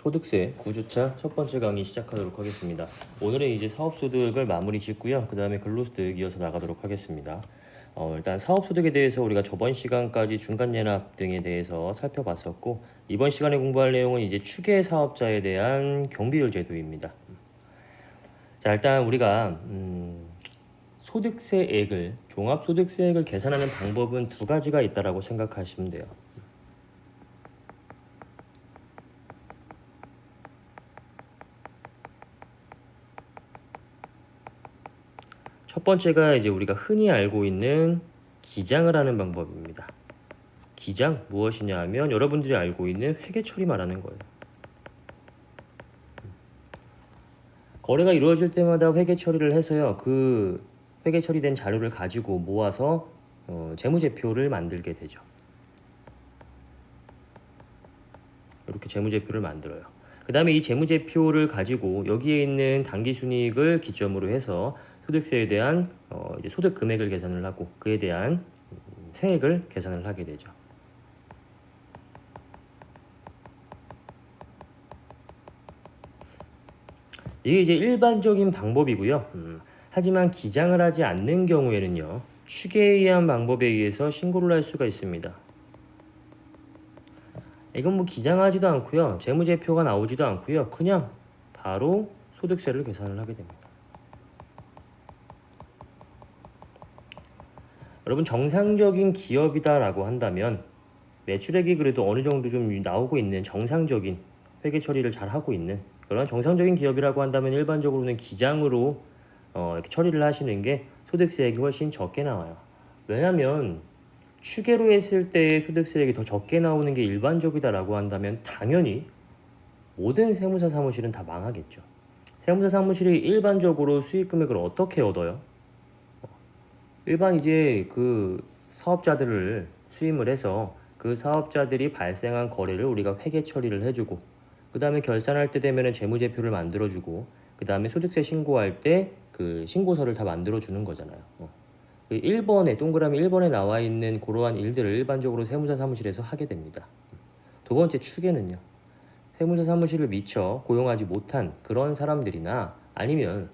소득세 9주차 첫 번째 강의 시작하도록 하겠습니다. 오늘은 이제 사업소득을 마무리 짓고요. 그 다음에 근로소득 이어서 나가도록 하겠습니다. 일단 사업소득에 대해서 우리가 저번 시간까지 중간예납 등에 대해서 살펴봤었고, 이번 시간에 공부할 내용은 이제 추계 사업자에 대한 경비율 제도입니다. 자, 일단 우리가 소득세액을, 종합소득세액을 계산하는 방법은 두 가지가 있다라고 생각하시면 돼요. 첫 번째가 이제 우리가 흔히 알고 있는 기장을 하는 방법입니다. 기장 무엇이냐 하면 여러분들이 알고 있는 회계 처리 말하는 거예요. 거래가 이루어질 때마다 회계 처리를 해서요. 그 회계 처리된 자료를 가지고 모아서 재무제표를 만들게 되죠. 이렇게 재무제표를 만들어요. 그 다음에 이 재무제표를 가지고 여기에 있는 당기순이익을 기점으로 해서 소득세에 대한 이제 소득 금액을 계산을 하고 그에 대한 세액을 계산을 하게 되죠. 이게 이제 일반적인 방법이고요. 하지만 기장을 하지 않는 경우에는요, 추계에 의한 방법에 의해서 신고를 할 수가 있습니다. 이건 뭐 기장하지도 않고요, 재무제표가 나오지도 않고요, 그냥 바로 소득세를 계산을 하게 됩니다. 여러분, 정상적인 기업이다라고 한다면 매출액이 그래도 어느 정도 좀 나오고 있는 정상적인 회계 처리를 잘 하고 있는 그런 정상적인 기업이라고 한다면 일반적으로는 기장으로 이렇게 처리를 하시는 게 소득세액이 훨씬 적게 나와요. 왜냐하면 추계로 했을 때 소득세액이 더 적게 나오는 게 일반적이다라고 한다면 당연히 모든 세무사 사무실은 다 망하겠죠. 세무사 사무실이 일반적으로 수익 금액을 어떻게 얻어요? 일반 이제 그 사업자들을 수임을 해서 그 사업자들이 발생한 거래를 우리가 회계 처리를 해주고, 그 다음에 결산할 때 되면은 재무제표를 만들어주고, 그 다음에 소득세 신고할 때 그 신고서를 다 만들어주는 거잖아요. 그 1번에 동그라미 1번에 나와 있는 그러한 일들을 일반적으로 세무사 사무실에서 하게 됩니다. 두 번째 추계는요, 세무사 사무실을 미처 고용하지 못한 그런 사람들이나 아니면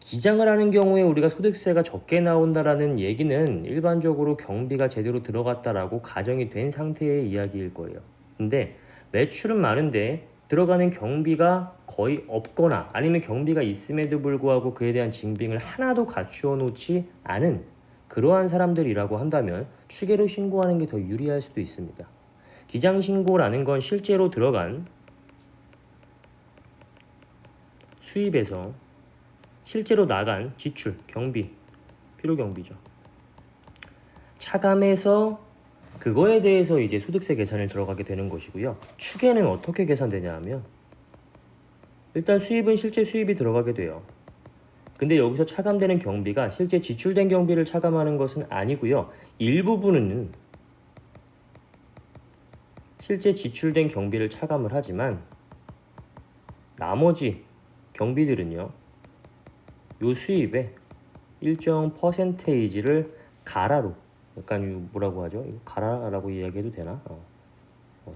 기장을 하는 경우에 우리가 소득세가 적게 나온다라는 얘기는 일반적으로 경비가 제대로 들어갔다라고 가정이 된 상태의 이야기일 거예요. 근데 매출은 많은데 들어가는 경비가 거의 없거나 아니면 경비가 있음에도 불구하고 그에 대한 징빙을 하나도 갖추어 놓지 않은 그러한 사람들이라고 한다면 추계로 신고하는 게 더 유리할 수도 있습니다. 기장 신고라는 건 실제로 들어간 수입에서 실제로 나간 지출, 경비, 필요경비죠. 차감해서 그거에 대해서 이제 소득세 계산을 들어가게 되는 것이고요. 추계는 어떻게 계산되냐 하면 일단 수입은 실제 수입이 들어가게 돼요. 근데 여기서 차감되는 경비가 실제 지출된 경비를 차감하는 것은 아니고요. 일부분은 실제 지출된 경비를 차감을 하지만 나머지 경비들은요, 요 수입에 일정 퍼센테이지를 가라로, 약간 뭐라고 하죠? 이거 가라라고 이야기해도 되나?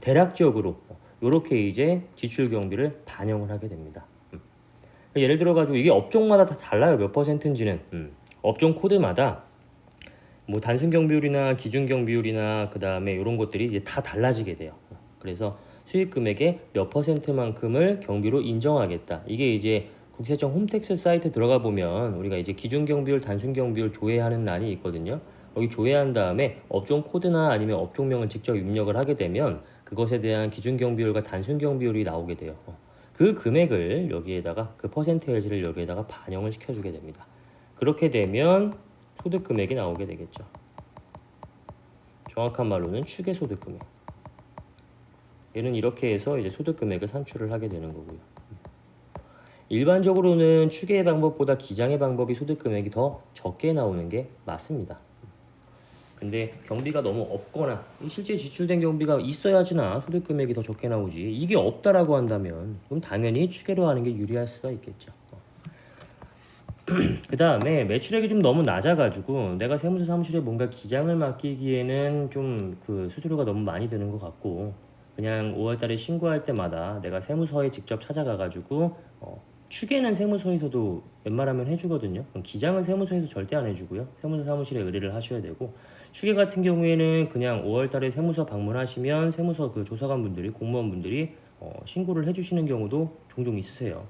대략적으로 이렇게 이제 지출 경비를 반영을 하게 됩니다. 예를 들어 가지고 이게 업종마다 다 달라요. 몇 퍼센트인지는. 업종 코드마다 뭐 단순 경비율이나 기준 경비율이나 그 다음에 이런 것들이 이제 다 달라지게 돼요. 그래서 수익 금액의 몇 퍼센트만큼을 경비로 인정하겠다. 이게 이제 국세청 홈택스 사이트 들어가 보면 우리가 이제 기준 경비율, 단순 경비율 조회하는欄이 있거든요. 여기 조회한 다음에 업종 코드나 아니면 업종명을 직접 입력을 하게 되면 그것에 대한 기준 경비율과 단순 경비율이 나오게 돼요. 그 금액을 여기에다가 그 퍼센테이지를 여기에다가 반영을 시켜주게 됩니다. 그렇게 되면 소득 금액이 나오게 되겠죠. 정확한 말로는 추계 소득 금액. 얘는 이렇게 해서 이제 소득 금액을 산출을 하게 되는 거고요. 일반적으로는 추계의 방법보다 기장의 방법이 소득 금액이 더 적게 나오는 게 맞습니다. 근데 경비가 너무 없거나 실제 지출된 경비가 있어야지나 소득 금액이 더 적게 나오지, 이게 없다라고 한다면 그럼 당연히 추계로 하는 게 유리할 수가 있겠죠. 그 다음에 매출액이 좀 너무 낮아가지고 내가 세무사 사무실에 뭔가 기장을 맡기기에는 좀 그 수수료가 너무 많이 드는 것 같고, 그냥 5월달에 신고할 때마다 내가 세무서에 직접 찾아가가지고 추계는 세무서에서도 웬만하면 해주거든요. 기장은 세무서에서 절대 안 해주고요. 세무서 사무실에 의뢰를 하셔야 되고, 추계 같은 경우에는 그냥 5월달에 세무서 방문하시면 세무서 그 조사관분들이, 공무원분들이 신고를 해주시는 경우도 종종 있으세요.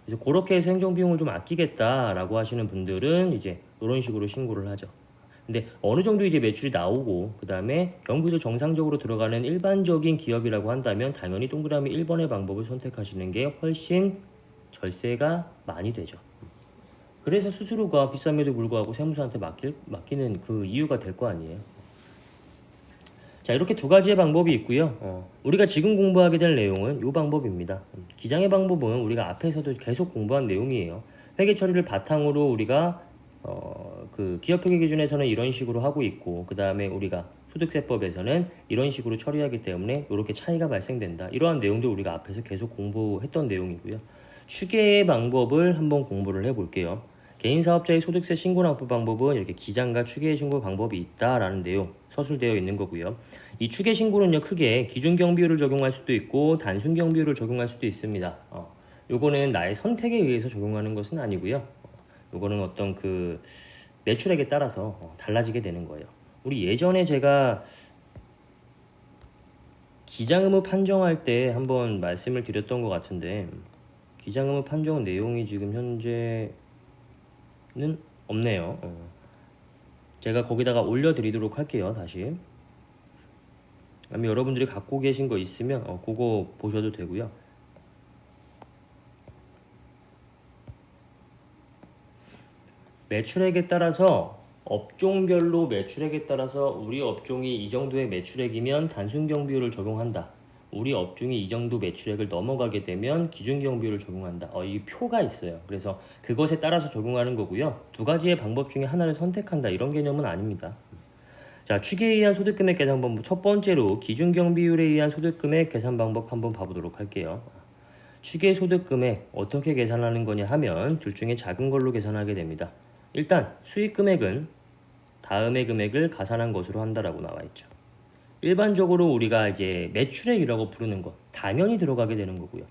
그래서 그렇게 해서 행정비용을 좀 아끼겠다라고 하시는 분들은 이제 이런 식으로 신고를 하죠. 근데 어느 정도 이제 매출이 나오고 그 다음에 경비도 정상적으로 들어가는 일반적인 기업이라고 한다면 당연히 동그라미 1번의 방법을 선택하시는 게 훨씬 절세가 많이 되죠. 그래서 수수료가 비쌈에도 불구하고 세무서한테 맡기는 그 이유가 될 거 아니에요. 자, 이렇게 두 가지의 방법이 있고요. 우리가 지금 공부하게 될 내용은 이 방법입니다. 기장의 방법은 우리가 앞에서도 계속 공부한 내용이에요. 회계 처리를 바탕으로 우리가 그 기업회계 기준에서는 이런 식으로 하고 있고, 그 다음에 우리가 소득세법에서는 이런 식으로 처리하기 때문에 이렇게 차이가 발생된다. 이러한 내용도 우리가 앞에서 계속 공부했던 내용이고요. 추계의 방법을 한번 공부를 해볼게요. 개인사업자의 소득세 신고 납부 방법은 이렇게 기장과 추계 신고 방법이 있다라는 내용 서술되어 있는 거고요. 이 추계 신고는요, 크게 기준 경비율을 적용할 수도 있고 단순 경비율을 적용할 수도 있습니다. 요거는 나의 선택에 의해서 적용하는 것은 아니고요. 요거는 어떤 그 매출액에 따라서 달라지게 되는 거예요. 우리 예전에 제가 기장의무 판정할 때 한번 말씀을 드렸던 것 같은데, 기장의무 판정 내용이 지금 현재는 없네요. 제가 거기다가 올려드리도록 할게요. 다시. 아니면 여러분들이 갖고 계신 거 있으면 그거 보셔도 되고요. 매출액에 따라서 업종별로 매출액에 따라서 우리 업종이 이 정도의 매출액이면 단순 경비율을 적용한다. 우리 업종이 이 정도 매출액을 넘어가게 되면 기준 경비율을 적용한다. 이 표가 있어요. 그래서 그것에 따라서 적용하는 거고요. 두 가지의 방법 중에 하나를 선택한다. 이런 개념은 아닙니다. 자, 추계에 의한 소득금액 계산 방법 첫 번째로 기준 경비율에 의한 소득금액 계산 방법 한번 봐보도록 할게요. 추계 소득금액 어떻게 계산하는 거냐 하면 둘 중에 작은 걸로 계산하게 됩니다. 일단 수익금액은 다음의 금액을 가산한 것으로 한다라고 나와 있죠. 일반적으로 우리가 이제 매출액이라고 부르는 것 당연히 들어가게 되는 거고요.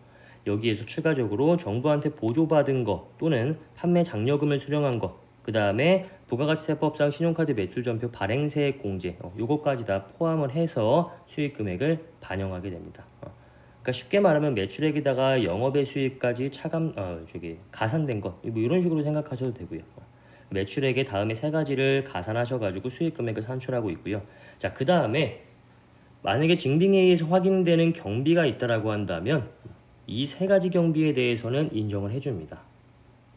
여기에서 추가적으로 정부한테 보조받은 것 또는 판매 장려금을 수령한 것, 그 다음에 부가가치세법상 신용카드 매출전표 발행세액 공제, 요것까지 다 포함을 해서 수익금액을 반영하게 됩니다. 그러니까 쉽게 말하면 매출액에다가 영업의 수익까지 가산된 것, 뭐 이런 식으로 생각하셔도 되고요. 매출액의 다음에 세 가지를 가산하셔가지고 수익금액을 산출하고 있고요. 자, 그 다음에 만약에 징빙에 의해서 확인되는 경비가 있다라고 한다면 이 세 가지 경비에 대해서는 인정을 해줍니다.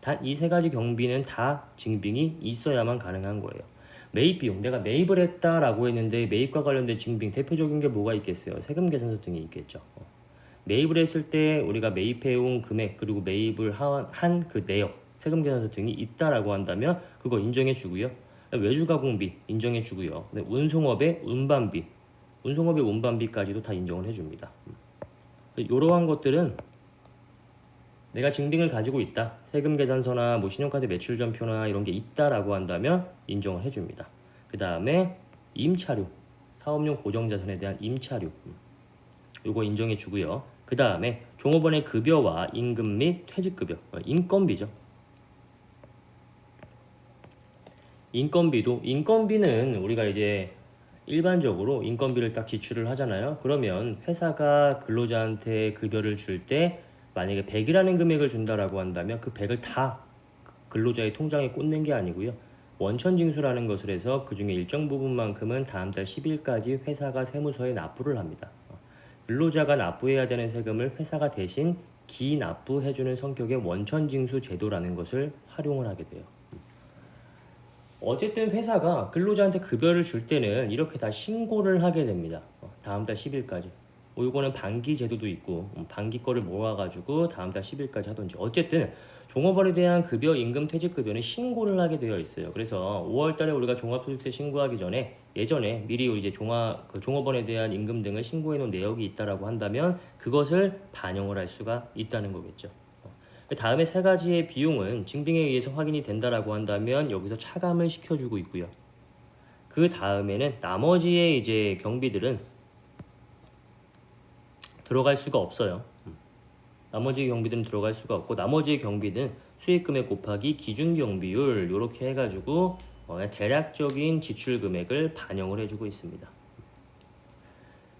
단 이 세 가지 경비는 다 징빙이 있어야만 가능한 거예요. 매입 비용, 내가 매입을 했다라고 했는데 매입과 관련된 징빙, 대표적인 게 뭐가 있겠어요? 세금 계산서 등이 있겠죠. 매입을 했을 때 우리가 매입해온 금액 그리고 매입을 한 그 내역, 세금 계산서 등이 있다라고 한다면 그거 인정해 주고요. 외주 가공비 인정해 주고요. 운송업의 운반비까지도 다 인정을 해줍니다. 이러한 것들은 내가 징빙을 가지고 있다, 세금 계산서나 뭐 신용카드 매출전표나 이런 게 있다라고 한다면 인정을 해줍니다. 그 다음에 임차료, 사업용 고정자산에 대한 임차료, 요거 인정해 주고요. 그 다음에 종업원의 급여와 임금 및 퇴직급여, 인건비죠. 인건비는 우리가 이제 일반적으로 인건비를 딱 지출을 하잖아요. 그러면 회사가 근로자한테 급여를 줄 때 만약에 100이라는 금액을 준다라고 한다면 그 100을 다 근로자의 통장에 꽂는 게 아니고요. 원천징수라는 것을 해서 그 중에 일정 부분만큼은 다음 달 10일까지 회사가 세무서에 납부를 합니다. 근로자가 납부해야 되는 세금을 회사가 대신 기납부해주는 성격의 원천징수 제도라는 것을 활용을 하게 돼요. 어쨌든 회사가 근로자한테 급여를 줄 때는 이렇게 다 신고를 하게 됩니다. 다음 달 10일까지. 이거는 반기 제도도 있고 반기 거를 모아가지고 다음 달 10일까지 하든지, 어쨌든 종업원에 대한 급여, 임금, 퇴직급여는 신고를 하게 되어 있어요. 그래서 5월달에 우리가 종합소득세 신고하기 전에 예전에 미리 이제 종업원에 대한 임금 등을 신고해 놓은 내역이 있다라고 한다면 그것을 반영을 할 수가 있다는 거겠죠. 다음에 세 가지의 비용은 징빙에 의해서 확인이 된다라고 한다면 여기서 차감을 시켜주고 있고요. 그 다음에는 나머지의 이제 경비들은 들어갈 수가 없어요. 나머지 경비들은 들어갈 수가 없고 나머지 경비는 수익금액 곱하기 기준경비율 이렇게 해가지고 대략적인 지출 금액을 반영을 해주고 있습니다.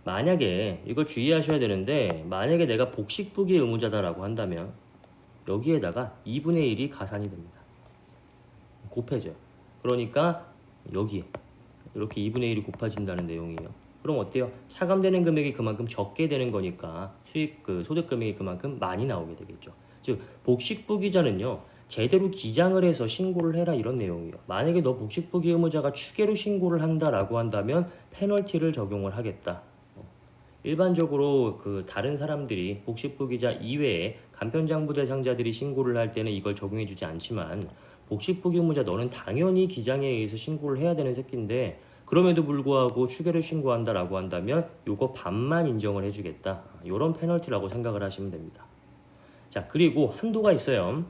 만약에 이걸 주의하셔야 되는데 만약에 내가 복식부기 의무자다라고 한다면 여기에다가 2분의 1이 가산이 됩니다. 곱해져요. 그러니까 여기에 이렇게 2분의 1이 곱해진다는 내용이에요. 그럼 어때요? 차감되는 금액이 그만큼 적게 되는 거니까 소득 금액이 그만큼 많이 나오게 되겠죠. 즉 복식부기자는요 제대로 기장을 해서 신고를 해라 이런 내용이에요. 만약에 너 복식부기 의무자가 추계로 신고를 한다라고 한다면 페널티를 적용을 하겠다. 일반적으로 다른 사람들이 복식부기자 이외에 간편장부 대상자들이 신고를 할 때는 이걸 적용해주지 않지만 복식부기 의무자 너는 당연히 기장에 의해서 신고를 해야 되는 새끼인데 그럼에도 불구하고 추계를 신고한다라고 한다면 요거 반만 인정을 해주겠다. 요런 페널티라고 생각을 하시면 됩니다. 자, 그리고 한도가 있어요.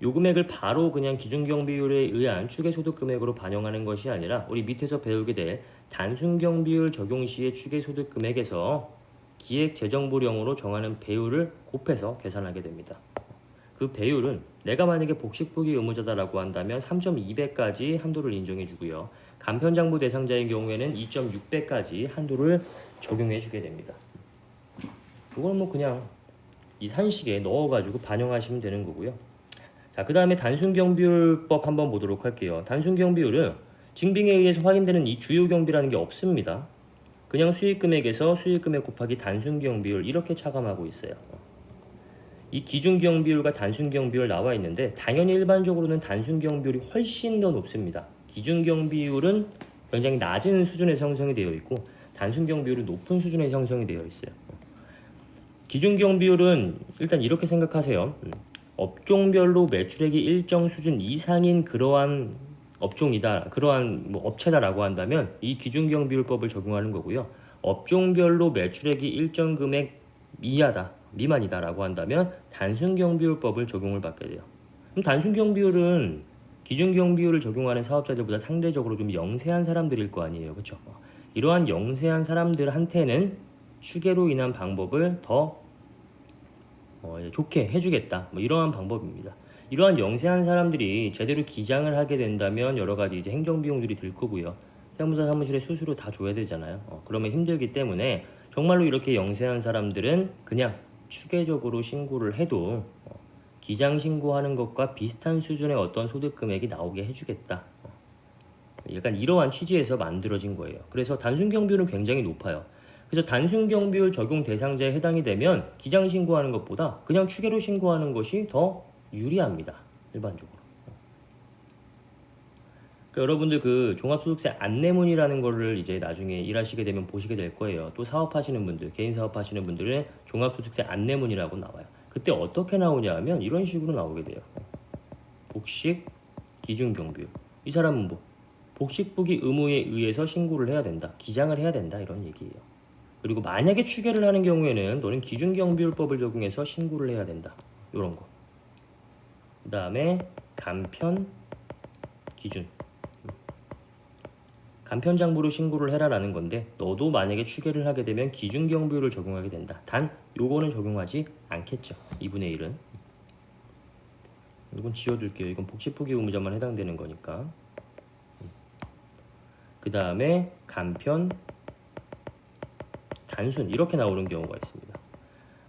요 금액을 바로 그냥 기준경비율에 의한 추계소득금액으로 반영하는 것이 아니라 우리 밑에서 배우게 될 단순경비율 적용 시의 추계소득금액에서 기획재정부령으로 정하는 배율을 곱해서 계산하게 됩니다. 그 배율은 내가 만약에 복식부기 의무자다라고 한다면 3.2배까지 한도를 인정해 주고요. 간편장부 대상자의 경우에는 2.6배까지 한도를 적용해 주게 됩니다. 그건 뭐 그냥 이 산식에 넣어가지고 반영하시면 되는 거고요. 자, 그 다음에 단순경비율법 한번 보도록 할게요. 단순경비율은 징빙에 의해서 확인되는 이 주요경비라는 게 없습니다. 그냥 수익금액에서 수익금액 곱하기 단순경비율 이렇게 차감하고 있어요. 이 기준경비율과 단순경비율 나와 있는데 당연히 일반적으로는 단순경비율이 훨씬 더 높습니다. 기준경비율은 굉장히 낮은 수준의 형성이 되어 있고 단순경비율은 높은 수준의 형성이 되어 있어요. 기준경비율은 일단 이렇게 생각하세요. 업종별로 매출액이 일정 수준 이상인 그러한 업종이다, 그러한 업체다라고 한다면 이 기준경비율법을 적용하는 거고요. 업종별로 매출액이 일정 금액 이하다, 미만이다라고 한다면 단순경비율법을 적용을 받게 돼요. 그럼 단순경비율은 기준경비율을 적용하는 사업자들보다 상대적으로 좀 영세한 사람들일 거 아니에요, 그렇죠? 이러한 영세한 사람들한테는 추계로 인한 방법을 더 좋게 해주겠다, 이러한 방법입니다. 이러한 영세한 사람들이 제대로 기장을 하게 된다면 여러 가지 이제 행정 비용들이 들 거고요. 세무사 사무실에 수수료 다 줘야 되잖아요. 그러면 힘들기 때문에 정말로 이렇게 영세한 사람들은 그냥 추계적으로 신고를 해도 기장 신고하는 것과 비슷한 수준의 어떤 소득 금액이 나오게 해주겠다. 약간 이러한 취지에서 만들어진 거예요. 그래서 단순경비율은 굉장히 높아요. 그래서 단순경비율 적용 대상자에 해당이 되면 기장 신고하는 것보다 그냥 추계로 신고하는 것이 더 유리합니다. 일반적으로. 그러니까 여러분들 종합소득세 안내문이라는 거를 이제 나중에 일하시게 되면 보시게 될 거예요. 또 사업하시는 분들, 개인 사업하시는 분들은 종합소득세 안내문이라고 나와요. 그때 어떻게 나오냐 하면 이런 식으로 나오게 돼요. 복식, 기준경비율. 이 사람은 복식부기 의무에 의해서 신고를 해야 된다. 기장을 해야 된다. 이런 얘기예요. 그리고 만약에 추계를 하는 경우에는 너는 기준경비율법을 적용해서 신고를 해야 된다. 이런 거. 그 다음에 간편, 기준. 간편장부로 신고를 해라라는 건데 너도 만약에 추계를 하게 되면 기준경비율을 적용하게 된다. 단 요거는 적용하지 않겠죠. 2분의 1은. 이건 지워둘게요. 이건 복식부기 의무자만 해당되는 거니까. 그 다음에 간편, 단순 이렇게 나오는 경우가 있습니다.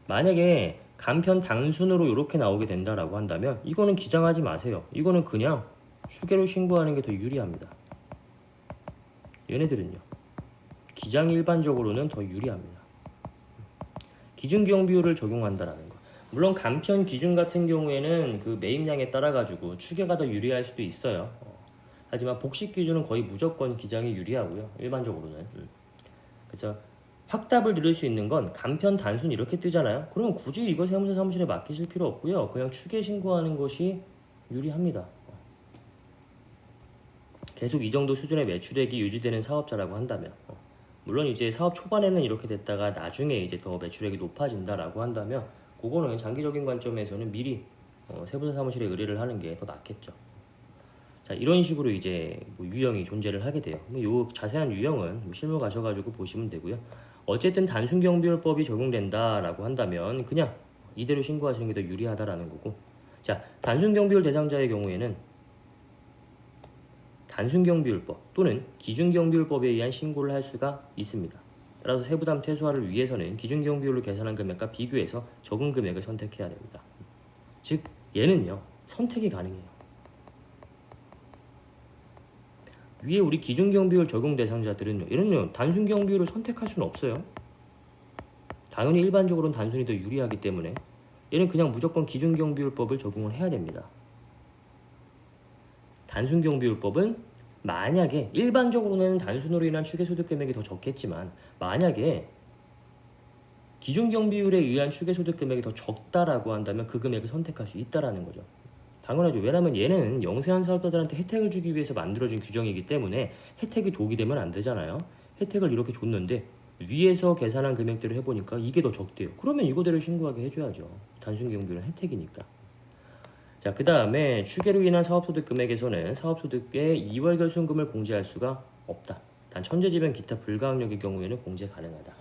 만약에 간편 단순으로 이렇게 나오게 된다라고 한다면 이거는 기장하지 마세요. 이거는 그냥 추계로 신고하는 게 더 유리합니다. 얘네들은요. 기장이 일반적으로는 더 유리합니다. 기준경비율을 적용한다라는 거. 물론 간편 기준 같은 경우에는 그 매입량에 따라 가지고 추계가 더 유리할 수도 있어요. 하지만 복식 기준은 거의 무조건 기장이 유리하고요. 일반적으로는. 그래서 확답을 들을 수 있는 건 간편 단순 이렇게 뜨잖아요. 그러면 굳이 이거 세무사 사무실에 맡기실 필요 없고요. 그냥 추계 신고하는 것이 유리합니다. 계속 이 정도 수준의 매출액이 유지되는 사업자라고 한다면, 물론 이제 사업 초반에는 이렇게 됐다가 나중에 이제 더 매출액이 높아진다라고 한다면 그거는 장기적인 관점에서는 미리 세무사 사무실에 의뢰를 하는 게 더 낫겠죠. 자, 이런 식으로 이제 유형이 존재를 하게 돼요. 요 자세한 유형은 실무 가셔가지고 보시면 되고요. 어쨌든 단순경비율법이 적용된다라고 한다면 그냥 이대로 신고하시는 게 더 유리하다라는 거고. 자, 단순경비율 대상자의 경우에는 단순경비율법 또는 기준경비율법에 의한 신고를 할 수가 있습니다. 따라서 세부담 최소화를 위해서는 기준경비율로 계산한 금액과 비교해서 적은 금액을 선택해야 됩니다. 즉 얘는요 선택이 가능해요. 위에 우리 기준경비율 적용 대상자들은요 얘는요 단순경비율을 선택할 수는 없어요. 당연히 일반적으로는 단순히 더 유리하기 때문에 얘는 그냥 무조건 기준경비율법을 적용을 해야 됩니다. 단순경비율법은 만약에 일반적으로는 단순으로 인한 추계소득 금액이 더 적겠지만 만약에 기준경비율에 의한 추계소득 금액이 더 적다라고 한다면 그 금액을 선택할 수 있다라는 거죠. 당연하죠. 왜냐하면 얘는 영세한 사업자들한테 혜택을 주기 위해서 만들어진 규정이기 때문에 혜택이 독이 되면 안 되잖아요. 혜택을 이렇게 줬는데 위에서 계산한 금액들을 해보니까 이게 더 적대요. 그러면 이거대로 신고하게 해줘야죠. 단순경비율은 혜택이니까. 자, 그 다음에 추계로 인한 사업소득 금액에서는 사업소득의 2월 결손금을 공제할 수가 없다. 단 천재지변 기타 불가항력의 경우에는 공제 가능하다.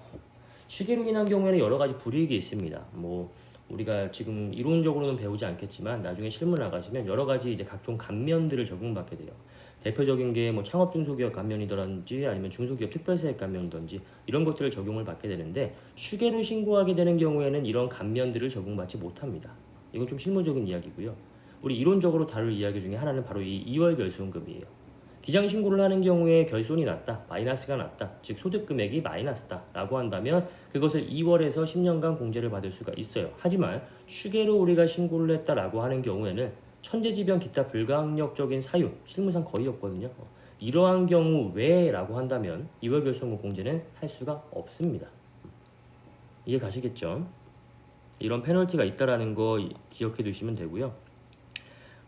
추계로 인한 경우에는 여러 가지 불이익이 있습니다. 뭐 우리가 지금 이론적으로는 배우지 않겠지만 나중에 실무 나가시면 여러 가지 이제 각종 감면들을 적용받게 돼요. 대표적인 게 뭐 창업 중소기업 감면이든지 아니면 중소기업 특별세액 감면이든지 이런 것들을 적용을 받게 되는데 추계로 신고하게 되는 경우에는 이런 감면들을 적용받지 못합니다. 이건 좀 실무적인 이야기고요. 우리 이론적으로 다룰 이야기 중에 하나는 바로 이 2월 결손금이에요. 기장신고를 하는 경우에 결손이 났다, 마이너스가 났다, 즉 소득금액이 마이너스다 라고 한다면 그것을 2월에서 10년간 공제를 받을 수가 있어요. 하지만 추계로 우리가 신고를 했다라고 하는 경우에는 천재지변 기타 불가항력적인 사유, 실무상 거의 없거든요. 이러한 경우 외라고 한다면 2월 결손금 공제는 할 수가 없습니다. 이해 가시겠죠? 이런 페널티가 있다라는 거 기억해 두시면 되고요.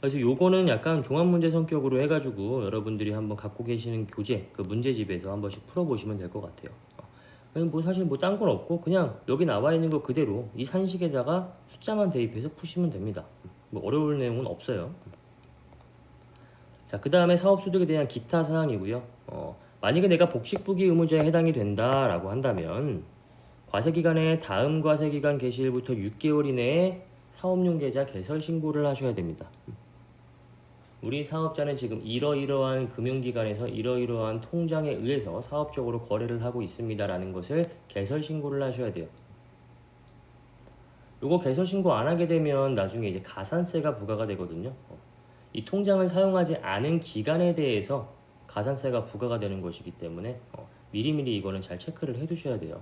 그래서 요거는 약간 종합문제 성격으로 해가지고 여러분들이 한번 갖고 계시는 교재 그 문제집에서 한 번씩 풀어보시면 될 것 같아요. 뭐 사실 뭐 딴 건 없고 그냥 여기 나와 있는 거 그대로 이 산식에다가 숫자만 대입해서 푸시면 됩니다. 뭐 어려울 내용은 없어요. 자, 그 다음에 사업소득에 대한 기타 사항이고요. 만약에 내가 복식부기 의무자에 해당이 된다라고 한다면 과세기간에 다음 과세기간 개시일부터 6개월 이내에 사업용 계좌 개설 신고를 하셔야 됩니다. 우리 사업자는 지금 이러이러한 금융기관에서 이러이러한 통장에 의해서 사업적으로 거래를 하고 있습니다라는 것을 개설 신고를 하셔야 돼요. 요거 개설 신고 안 하게 되면 나중에 이제 가산세가 부과가 되거든요. 이 통장을 사용하지 않은 기간에 대해서 가산세가 부과가 되는 것이기 때문에 미리미리 이거는 잘 체크를 해 두셔야 돼요.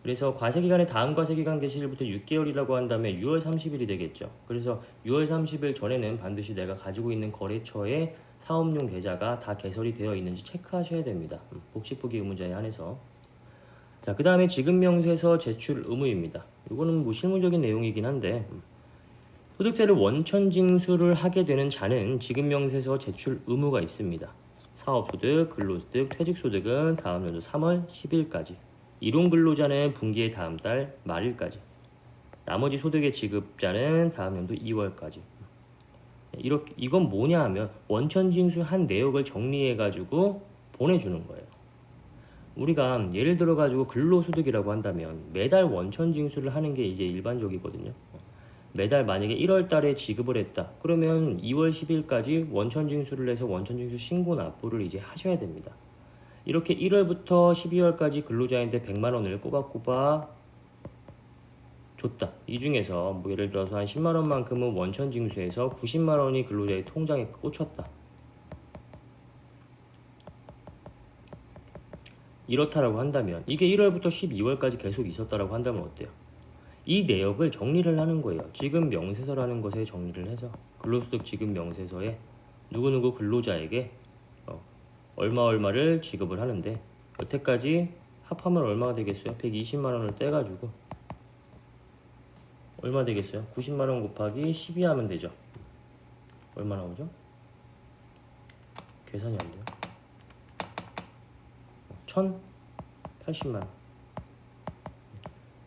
그래서 과세기간의 다음 과세기간 개시일부터 6개월이라고 한다면 6월 30일이 되겠죠. 그래서 6월 30일 전에는 반드시 내가 가지고 있는 거래처에 사업용 계좌가 다 개설이 되어 있는지 체크하셔야 됩니다. 복식부기 의무자에 한해서. 자, 그 다음에 지급명세서 제출 의무입니다. 이거는 뭐 실무적인 내용이긴 한데 소득세를 원천징수를 하게 되는 자는 지급명세서 제출 의무가 있습니다. 사업소득, 근로소득, 퇴직소득은 다음 연도 3월 10일까지 이론근로자는 분기의 다음 달 말일까지 나머지 소득의 지급자는 다음 연도 2월까지 이건 뭐냐 하면 원천징수한 내역을 정리해가지고 보내주는 거예요. 우리가 예를 들어가지고 근로소득이라고 한다면 매달 원천징수를 하는 게 이제 일반적이거든요. 매달 만약에 1월 달에 지급을 했다. 그러면 2월 10일까지 원천징수를 해서 원천징수 신고 납부를 이제 하셔야 됩니다. 이렇게 1월부터 12월까지 근로자한테 100만 원을 꼬박꼬박 줬다. 이 중에서 뭐 예를 들어서 한 10만 원만큼은 원천징수해서 90만 원이 근로자의 통장에 꽂혔다. 이렇다라고 한다면 이게 1월부터 12월까지 계속 있었다라고 한다면 어때요? 이 내역을 정리를 하는 거예요. 지급 명세서라는 것에 정리를 해서 근로소득 지급 명세서에 누구누구 근로자에게 얼마를 지급을 하는데 여태까지 합하면 얼마가 되겠어요? 120만 원을 떼가지고 얼마 되겠어요? 90만 원 곱하기 12 하면 되죠. 얼마 나오죠? 계산이 안 돼요. 1080만 원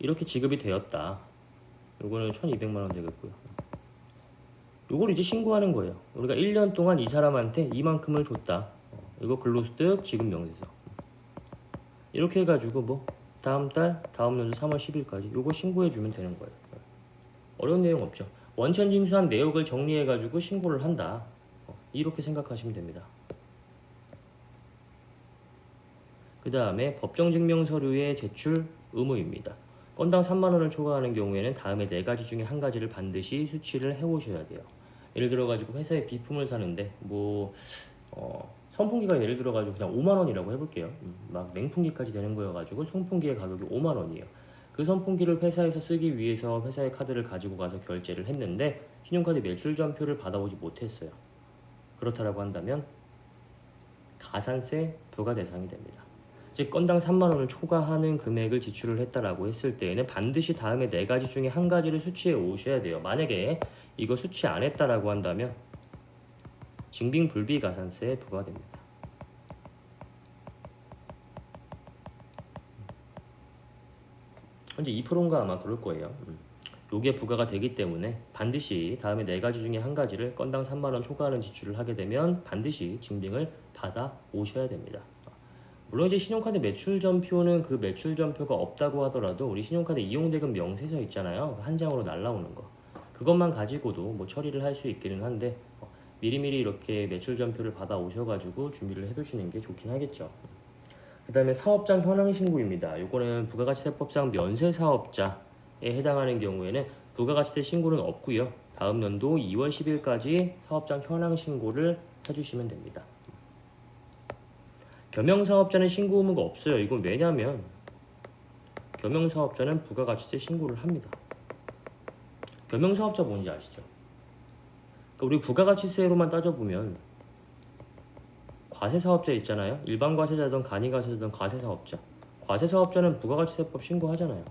이렇게 지급이 되었다. 요거는 1200만 원 되겠고요. 요걸 이제 신고하는 거예요. 우리가 1년 동안 이 사람한테 이만큼을 줬다. 이거 근로소득 지급 명세서. 이렇게 해가지고 뭐 다음 달 다음 연도 3월 10일까지 요거 신고해 주면 되는 거예요. 어려운 내용 없죠. 원천 징수한 내역을 정리해 가지고 신고를 한다. 이렇게 생각하시면 됩니다. 그 다음에 법정증명 서류의 제출 의무입니다. 건당 3만 원을 초과하는 경우에는 다음에 4가지 중에 한 가지를 반드시 수취를 해 오셔야 돼요. 예를 들어 가지고 회사에 비품을 사는데 선풍기가 예를 들어 가지고 그냥 5만 원이라고 해볼게요. 막 냉풍기까지 되는 거여 가지고 선풍기의 가격이 5만 원이에요. 그 선풍기를 회사에서 쓰기 위해서 회사의 카드를 가지고 가서 결제를 했는데 신용카드 매출전표를 받아오지 못했어요. 그렇다라고 한다면 가산세 부과 대상이 됩니다. 즉 건당 3만 원을 초과하는 금액을 지출을 했다라고 했을 때에는 반드시 다음에 4가지 중에 한 가지를 수취해 오셔야 돼요. 만약에 이거 수취 안 했다라고 한다면 징빙불비가산세에 부과됩니다. 현재 2%인가 아마 그럴 거예요. 요게 부과가 되기 때문에 반드시 다음에 4가지 중에 한 가지를 건당 3만 원 초과하는 지출을 하게 되면 반드시 징빙을 받아 오셔야 됩니다. 물론 이제 신용카드 매출전표는 그 매출전표가 없다고 하더라도 우리 신용카드 이용대금 명세서 있잖아요. 한 장으로 날라오는 거. 그것만 가지고도 뭐 처리를 할 수 있기는 한데 미리미리 이렇게 매출전표를 받아 오셔가지고 준비를 해두시는 게 좋긴 하겠죠. 그 다음에 사업장 현황신고입니다. 요거는 부가가치세법상 면세사업자에 해당하는 경우에는 부가가치세 신고는 없고요. 다음 연도 2월 10일까지 사업장 현황신고를 해주시면 됩니다. 겸용사업자는 신고 의무가 없어요. 이건 왜냐면 겸용사업자는 부가가치세 신고를 합니다. 겸용사업자 뭔지 아시죠? 그러니까 우리 부가가치세로만 따져보면 과세사업자 있잖아요. 일반 과세자든 간이 과세자든 과세사업자. 과세사업자는 부가가치세법 신고하잖아요.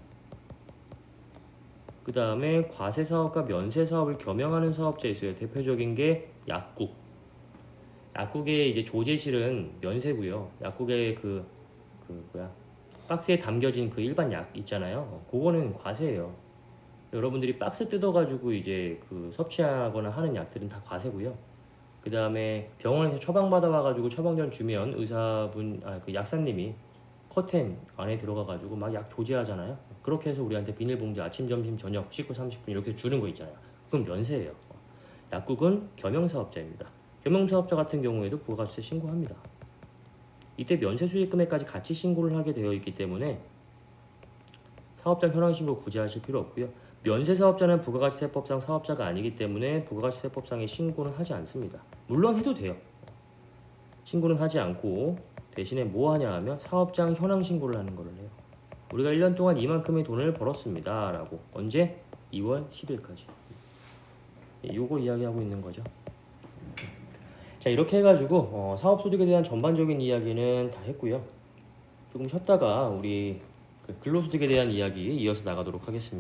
그 다음에 과세사업과 면세사업을 겸용하는 사업자 있어요. 대표적인 게 약국. 약국의 이제 조제실은 면세고요. 약국의 박스에 담겨진 그 일반 약 있잖아요. 그거는 과세예요. 여러분들이 박스 뜯어가지고 이제 섭취하거나 하는 약들은 다 과세고요. 그 다음에 병원에서 처방받아 와가지고 처방전 주면 그 약사님이 커튼 안에 들어가가지고 막 약 조제하잖아요. 그렇게 해서 우리한테 비닐봉지 아침, 점심, 저녁 씻고 30분 이렇게 주는 거 있잖아요. 그건 면세예요. 약국은 겸용사업자입니다. 겸용사업자 같은 경우에도 부가가치세 신고합니다. 이때 면세 수익 금액까지 같이 신고를 하게 되어 있기 때문에 사업장 현황 신고 굳이 하실 필요 없고요. 면세사업자는 부가가치세법상 사업자가 아니기 때문에 부가가치세법상의 신고는 하지 않습니다. 물론 해도 돼요. 신고는 하지 않고 대신에 뭐 하냐 하면 사업장 현황 신고를 하는 거를 해요. 우리가 1년 동안 이만큼의 돈을 벌었습니다 라고. 언제? 2월 10일까지. 요거 이야기하고 있는 거죠. 자, 이렇게 해가지고 사업소득에 대한 전반적인 이야기는 다 했고요. 조금 쉬었다가 우리 근로소득에 대한 이야기 이어서 나가도록 하겠습니다.